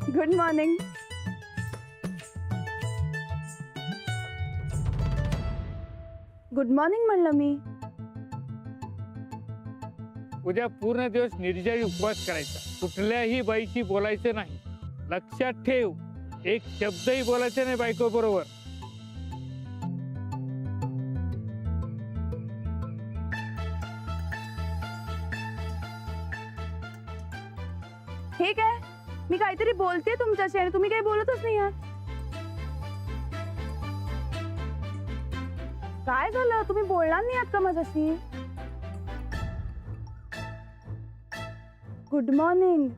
Good morning. Good morning म्हणलं मी. उद्या पूर्ण दिवस निर्जळी उपवास करायचा. कुठल्याही बाईशी बोलायचं नाही. लक्षात ठेव, एक शब्दही बोलायचा नाही बायको बरोबर. हे काय, मी काहीतरी बोलते तुमच्याशी आणि तुम्ही काही बोलतच नाही आहात. काय झालं, तुम्ही बोलणार नाही आहात का माझ्याशी? Good morning.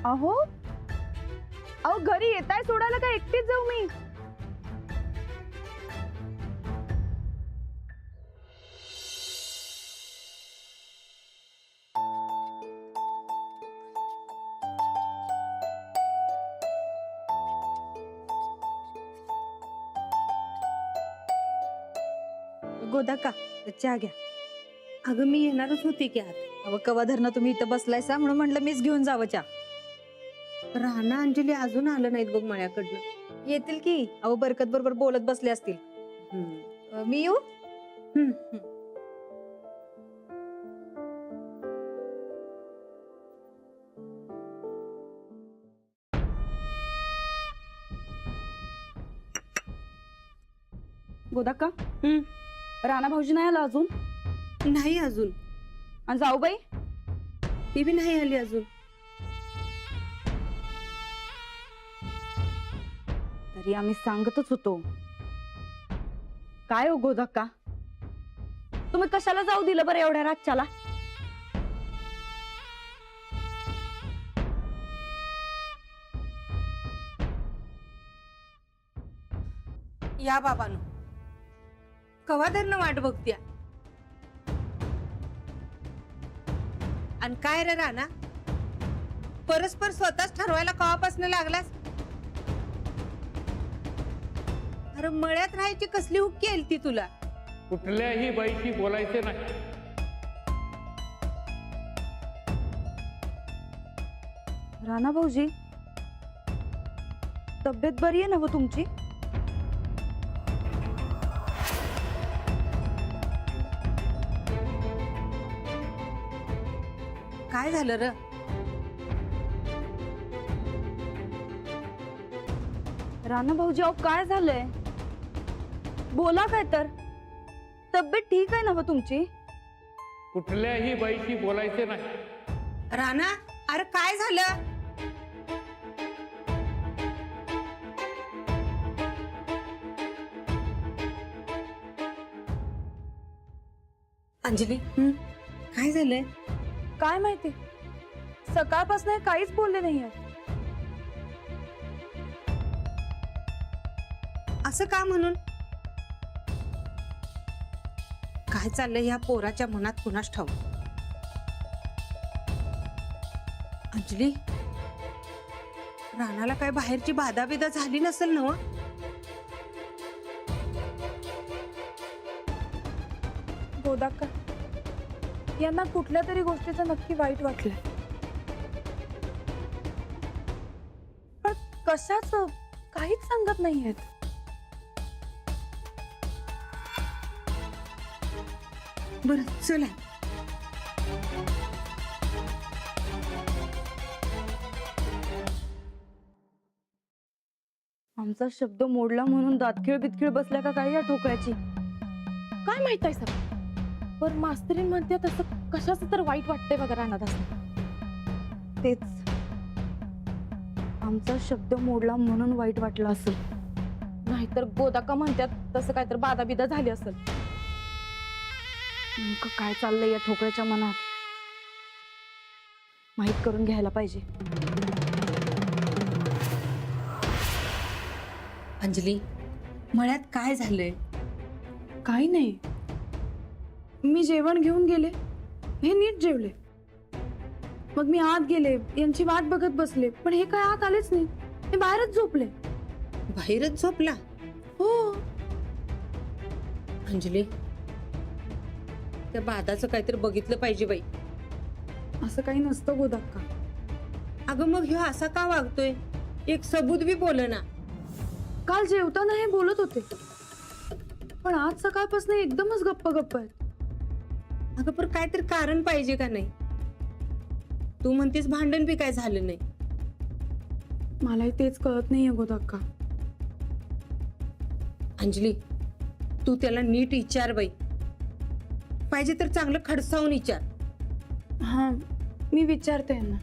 अहो अहो, घरी येताय सोडायला का एकटीच जाऊ मी? गोदा का चहा घ्या. अगं मी येणारच होती की आत. अहो कवा धरणं तुम्ही इथं बसलायसा म्हणून म्हटलं मीच घेऊन जावं चहा. राणा अंजली अजून आलं नाहीत बघ मळ्याकडनं. येतील की. अहो बरकत बरोबर बोलत बसले असतील. मी येऊ? गोदाक्का, राणा भाऊजी नाही आला अजून? नाही अजून. आणि जाऊबाई? ती बी नाही आली अजून. तरी आम्ही सांगतच होतो. काय हो गोदाक्का, तुम्ही कशाला जाऊ दिलं बरं एवढ्या रातच्याला? या बाबानो, कवा धरणं वाट बघत्या. आणि काय रे राणा, परस्पर स्वतःच ठरवायला कवापासून लागलास? अरे मळ्यात राहायची कसली हुक्की आली ती तुला? कुठल्याही बाईशी बोलायचं नाही. राणा भाऊजी, तब्येत बरी आहे ना हो तुमची? काय झालं र? राणा भाऊजी, अहो काय झालंय? बोला काय तर. तब्येत ठीक आहे ना हो तुमची? कुठल्याही बाईशी बोलायचं नाही. राणा, अरे काय झालं? अंजली, काय झालंय? काय माहिती, सकाळपासून काहीच बोलले नाहीये. असं का म्हणून? काय चाललंय ह्या पोराच्या मनात कुणास ठाऊक. अंजली, राणाला काय बाहेरची बाधा बिदा झाली नसेल ना? गोदाक्का, यांना कुठल्या तरी गोष्टीचं नक्की वाईट वाटलंय. पण कशाचं काहीच सांगत नाहीयेत. बरं चला. आमचा शब्द मोडला म्हणून दातखिळ बितखिळ बसल्या का काही या ठोकळ्याची? काय माहित आहे सर, पण मास्तरीन म्हणते तसं कशाचं तर वाईट वाटतंय बघा रानात असं. तेच, आमचा शब्द मोडला म्हणून वाईट वाटलं असेल. नाहीतर गोदाका म्हणतात तसं काय तर बाधा बिदा झाली असेल. नेमकं काय चाललंय या ठोकळ्याच्या मनात माहित करून घ्यायला पाहिजे. अंजली, मळ्यात काय झालंय? काही नाही, मी जेवण घेऊन गेले, हे नीट जेवले. मग मी आत गेले, यांची वाट बघत बसले, पण हे काय आत आलेच नाही. हे बाहेरच झोपले. बाहेरच झोपला? हो. अंजली, त्या बाधाचं काहीतरी बघितलं पाहिजे बाई. असं काही नसतं गोदाक्का. अगं मग ह्यो असा का वागतोय? एक सबूत बी बोल ना. काल जेवताना हे बोलत होते, पण आज सकाळपासून एकदमच गप्प गप्प आहेत. अगं पण काहीतरी कारण पाहिजे का नाही? तू म्हणतेस भांडण बी काय झालं नाही. मलाही तेच कळत नाहीये गोदाक्का. अंजली, तू त्याला नीट विचार बाई. पाहिजे तर चांगलं खडसावून विचार. हा, मी विचारते यांना.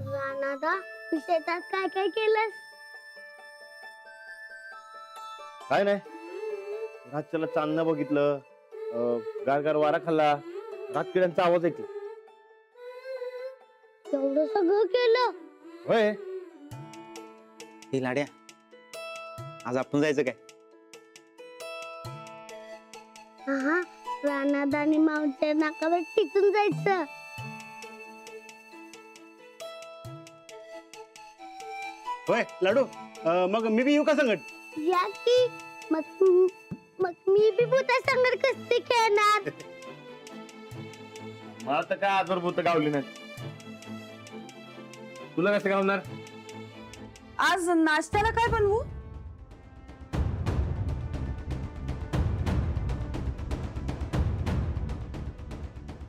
राणादा, तू शेतात काय काय केलंस? काय नाही, रातच्याला चांदणं बघितलं, गारगार वारा खाल्ला, रातकिड्यांचा आवाज ऐकला. एवढं सगळं केलं? होय. हे लाड्या, आज आपण जायचं काय? हा, राणादा आणि मावच्या नाकावर टिकून जायचं. होय लाडू, मग मी बी येऊ का संगत? या की मग मी बी भूता संगत कसते खेळणार? मला तर काय आजवर भूत गावली नाही. तुला कसं गावणार? आज नाश्त्याला काय बनवू?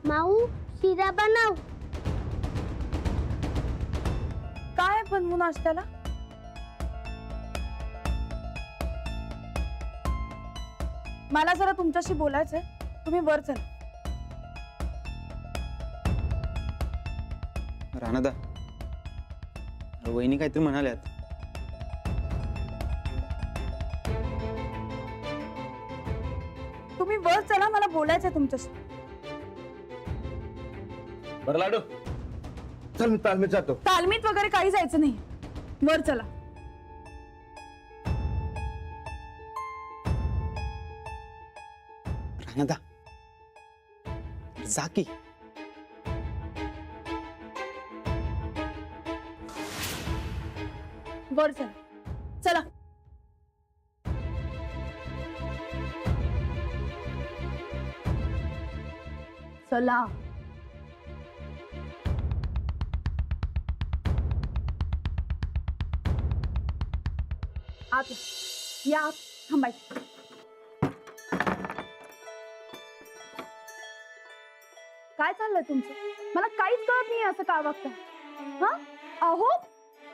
माऊ, शिरा बनव. काय बनवू नाश्त्याला? मला जरा तुमच्याशी बोलायचंय, तुम्ही वर चला. राणादा, वहिनी काहीतरी म्हणाल्यात. तुम्ही वर चला, मला बोलायचंय तुमच्याशी. बरं लाडू, चल मी तालमीत जातो. तालमीत वगैरे काही जायचं नाही, वर चला. राणादा, जा की. वर चला, चला. चला. आत या, आत थांबायचं. काय चाललंय तुमचं? मला काहीच कळत नाही असं का वागताय. हा, अहो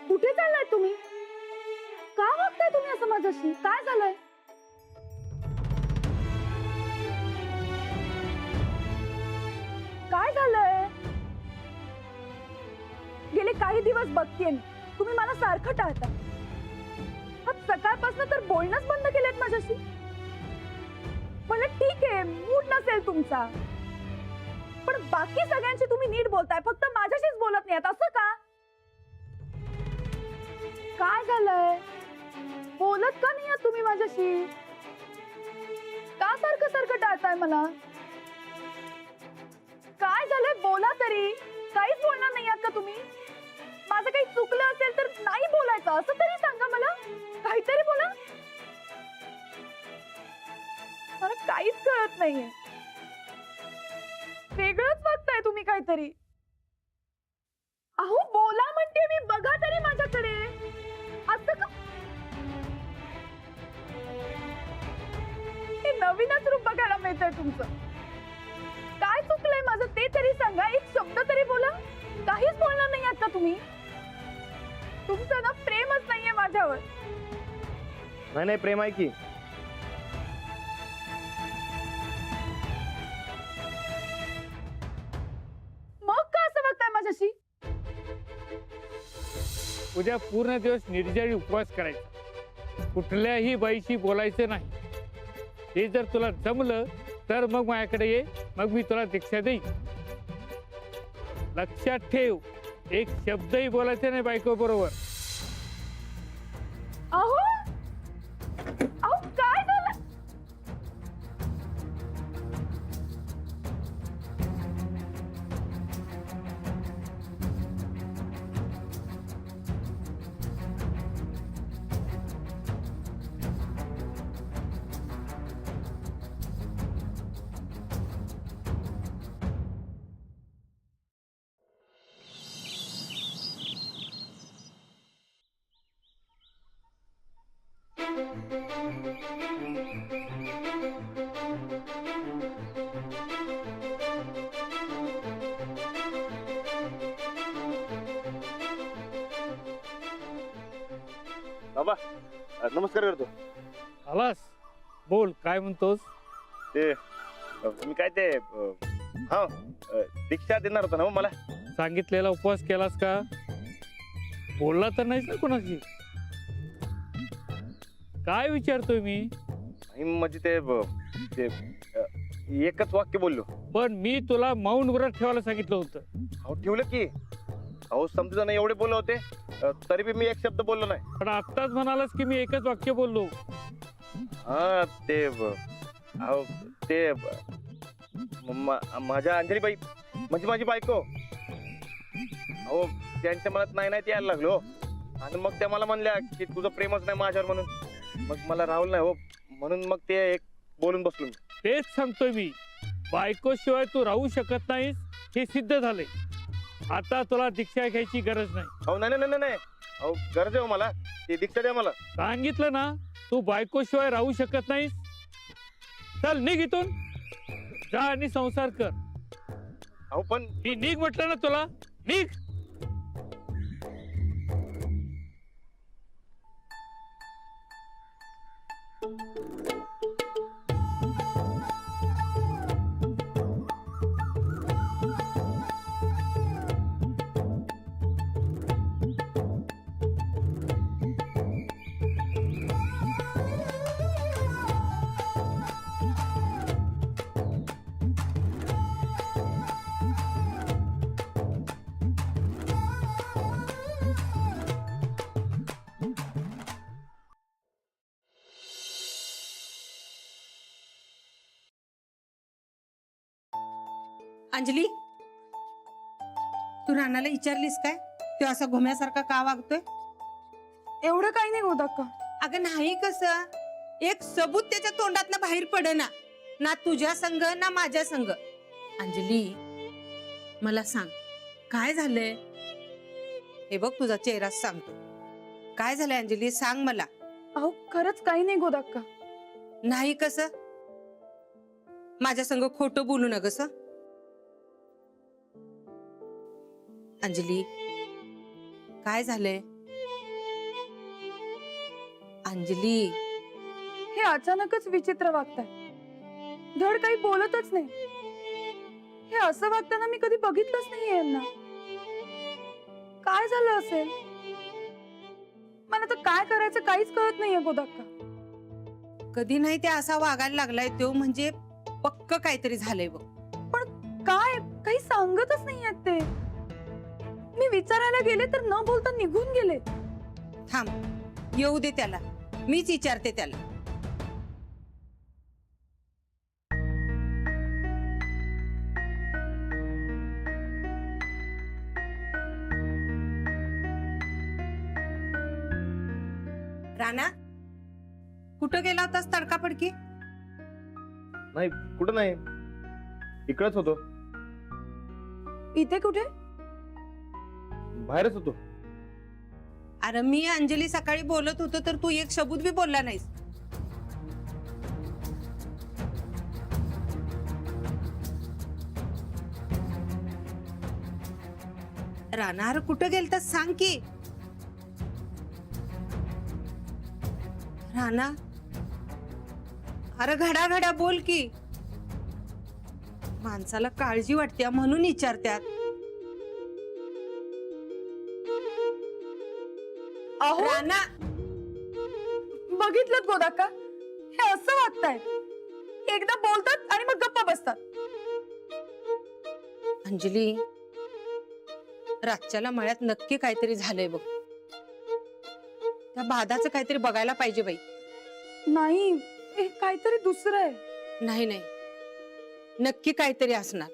कुठे चाललाय तुम्ही? का वागताय तुम्ही असं माझ्याशी? काय झालंय? काय झालंय? गेले काही दिवस बघतीये मी, तुम्ही मला सारखं टाळता. सकाळपासून तर बोलणंच बंद केलेत माझ्याशी. म्हणलं ठीक आहे, मूड नसेल तुमचा, पण बाकी सगळ्यांशी तुम्ही नीट बोलताय, फक्त माझ्याशीच बोलत नाही. असं का? काय झालंय? बोलत का नाही तुम्ही माझ्याशी? का सारखं सारखं टाळताय मला? काय झालंय? बोला तरी. काहीच बोलणार नाही आहात का तुम्ही? माझं काही चुकलं असेल तर नाही बोलायचं असं तरी सांगा मला. काहीतरी बोला. मला काहीच कळत नाहीये. वेगळंच वागताय तुम्ही काहीतरी. अहो बोला म्हणते मी, बघा तरी माझ्याकडे. असं का? हे नवीनच रूप बघायला मिळतंय तुमचं. काय चुकलंय माझं ते तरी सांगा. एक शब्द तरी बोला. काहीच बोलणार नाही आता तुम्ही. तुमचं ना प्रेमच नाहीये माझ्यावर. नाही नाही, प्रेम आहे की. मग का असं वागताय माझ्याशी? उद्या पूर्ण दिवस निर्जळी उपवास करायचा, कुठल्याही बाईशी बोलायचं नाही. हे जर तुला जमलं तर मग माझ्याकडे ये, मग मी तुला दीक्षा देईन. लक्षात ठेव, एक शब्दही बोलायचा नाही बायको बरोबर. अहो अहो काय झालं? बाबा नमस्कार करतो. आलास बोल काय म्हणतोस. ते मी काय ते हा दीक्षा देणार होता ना हो मला. सांगितलेला उपवास केलास का. बोलला तर नाहीस ना कोणाशी. काय विचारतोय मी. आणि म्हणजे ते एकच वाक्य बोललो. पण मी तुला मौन व्रत ठेवायला सांगितलं होतं. अहो ठेवलं की. अहो समजू नाही एवढे बोलले होते तरी बी मी एक शब्द बोललो नाही. पण आत्ताच म्हणालास की मी एकच वाक्य बोललो. हा ते अहो ते माझ्या अंजलीबाई म्हणजे माझी बायको. अहो त्यांच्या मनात नाही नाही ते यायला लागलो आणि मग त्या मला म्हणल्या की तुझं प्रेमच नाही माझ्यावर म्हणून. मग मला राहुल नाही हो म्हणून मग ते एक बोलून बसलो मी. तेच सांगतोय मी. बायको शिवाय तू राहू शकत नाहीस हे सिद्ध झालंय. आता तुला दीक्षा घ्यायची गरज नाही. अहो नाही नाही नाही अहो गरज आहे हो मला. ते दीक्षा द्या मला. सांगितलं ना तू बायको शिवाय राहू शकत नाहीस. चल निघ इथून. जा आणि संसार कर. अहो पण ही निघ म्हटलं ना तुला. निघ. अंजली, तू रानाला विचारलीस काय तो असा घुम्यासारखा का वागतोय. एवढं काही नाही गोदाक्का. अगं नाही कसं एक सबूत त्याच्या तोंडातनं बाहेर पडेना. ना तुझ्या संग ना माझ्या संग. अंजली मला सांग काय झालंय. हे बघ तुझा चेहरा सांगतो. काय झालंय अंजली सांग मला. अहो खरंच काही नाही गोदाक्का. नाही कसं माझ्या संग खोटं बोलू न कसं. अंजली काय झालंय. अंजली हे अचानकच विचित्र वागताय. धड काही बोलतच नाही. हे असं वागताना मी कधी बघितलंच नाहीये यांना. काय झालं असेल. मला तर काय करायचं काहीच कळत नाहीये गोदाक्का. कधी नाही ते असा वागायला लागलाय तो म्हणजे पक्क काहीतरी झालंय बघ. काय काही सांगतच नाहीयेत ते. मी विचारायला गेले तर न बोलता निघून गेले. थांब येऊ दे त्याला. मीच विचारते त्याला. राणा कुठं गेला होतास तडकाफडकी. नाही कुठं नाही इकडच होतो. इथे कुठे. बाहेरच होतो. अरे मी अंजली सकाळी बोलत होतो तर तू एक शब्द बी बोलला नाहीस. राणा अरे कुठं गेलतास सांग की. राणा अरे घडा घडा बोल की. माणसाला काळजी वाटते म्हणून विचारत्यात. अहो राणा बघितलं गोदाक्का. हे असं वागताय. एकदा बोलतात आणि मग गप्पा बसतात. अंजली रातच्याला मळ्यात नक्की काहीतरी झालंय बघ. त्या बाधाचं काहीतरी बघायला पाहिजे बाई. नाही हे काहीतरी दुसरं आहे. नाही नाही नक्की काहीतरी असणार.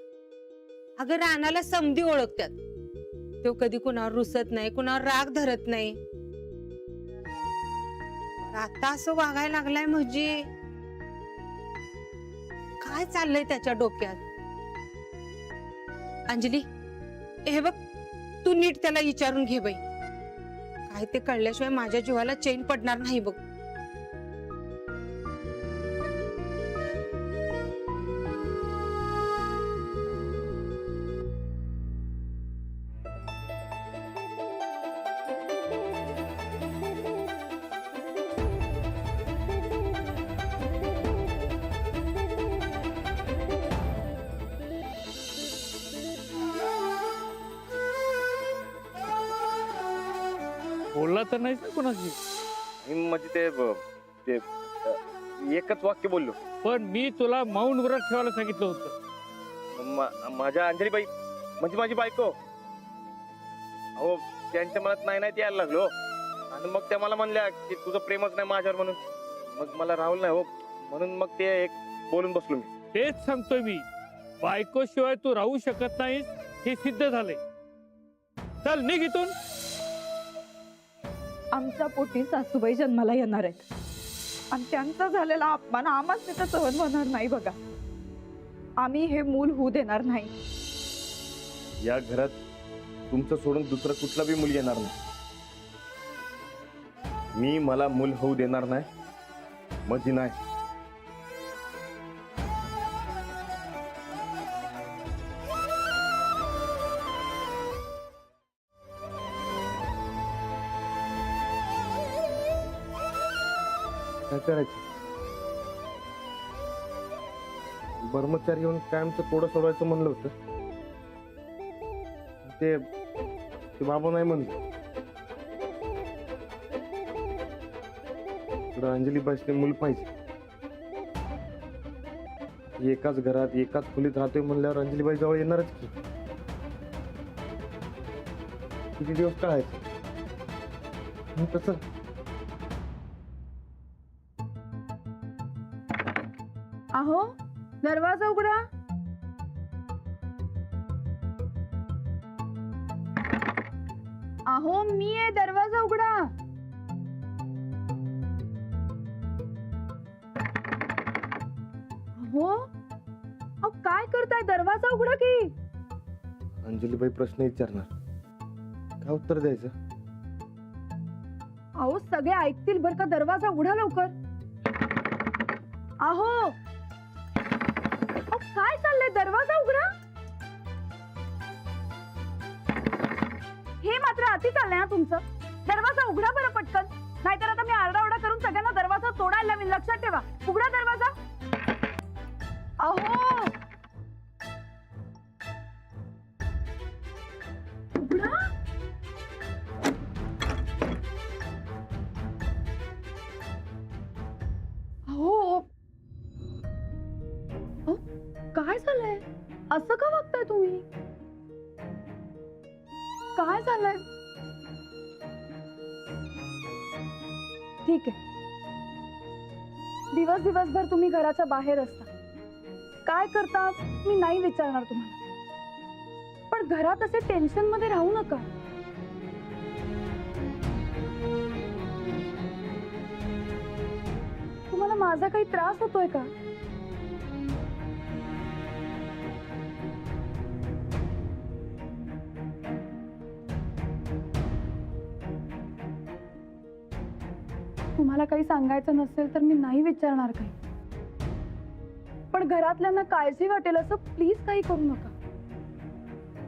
अगं रानाला समधी ओळखतात. तो कधी कुणावर रुसत नाही कुणावर राग धरत नाही. आता असं वागायला लागलाय म्हणजे काय चाललंय त्याच्या डोक्यात. अंजली हे बघ तू नीट त्याला विचारून घे बाई. काय ते कळल्याशिवाय माझ्या जीवाला चैन पडणार नाही बघ. तर नाही ना कोणाची. आणि म्हणजे ते एकच वाक्य बोललो. पण मी तुला मौन व्रत ठेवायला सांगितलं होतं. माझ्या अंजलीबाई म्हणजे माझी बायको, अहो त्यांच्या मनात नाही ते यायला लागलो. आणि मग त्या मला म्हणल्या की तुझं प्रेमच नाही माझ्यावर म्हणून. मग मला राहुल नाही हो, म्हणून मग ते एक बोलून बसलो मी. तेच सांगतोय मी, बायको शिवाय तू राहू शकत नाहीस हे सिद्ध झालंय. चल निघ इथून. आमच्या पोटी सासूबाई जन्माला येणार आहेत आणि त्यांचा झालेला अपमान आम्हाच तिथं सहन होणार नाही बघा. आम्ही हे मूल होऊ देणार नाही. या घरात तुमचं सोडून दुसरं कुठला बी मुली येणार नाही. मी मला मूल होऊ देणार नाही म्हणजे नाही. काय करायचं? ब्रह्मचारी येऊन कायमचं कोडं सोडवायचं म्हणलं होतं. ते बाबा नाही म्हणलं. अंजली बाईसने मूल पाहिजे. एकाच घरात एकाच खोलीत राहतोय म्हणल्यावर अंजली बाई जवळ येणारच की. किती दिवस टाळायचं तसं. अहो दरवाजा उघडा. अहो मी आहे, दरवाजा उघडा. अहो काय करताय? दरवाजा उघडा की. अंजलीबाई प्रश्न विचारणार, काय उत्तर द्यायचं? अहो सगळे ऐकतील बर का. दरवाजा उघडा लवकर. अहो काय चाललंय? दरवाजा उघडा. हे मात्र अति चाललंय ना तुमचं. दरवाजा उघडा बरं पटकन, नाहीतर आता मी आरडाओरडा करून सगळ्यांना दरवाजा तोडायला लावीन. लक्षात ठेवा. उघडा दरवाजा. अहो उघडा. अहो काय झालंय? असं का वागताय तुम्ही? काय झालंय? ठीक आहे, दिवसभर तुम्ही घराच्या बाहेर असता. काय करता मी नाही विचारणार तुम्हाला, पण घरात असे टेन्शन मध्ये राहू नका. तुम्हाला माझा काही त्रास होतोय का? तुम्हाला काही सांगायचं नसेल तर मी नाही विचारणार काही, पण घरातल्यांना काळजी वाटेल असं प्लीज काही करू नका.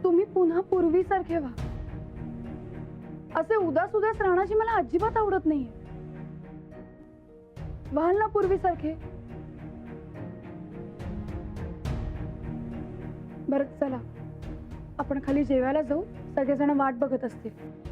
तुम्ही पुन्हा पूर्वीसारखे व्हा. असे उदास राहण्याची मला अजिबात आवडत नाहीये. व्हाल ना पूर्वीसारखे. बरं चला आपण खाली जेवायला जाऊ. सगळेजण वाट बघत असतील.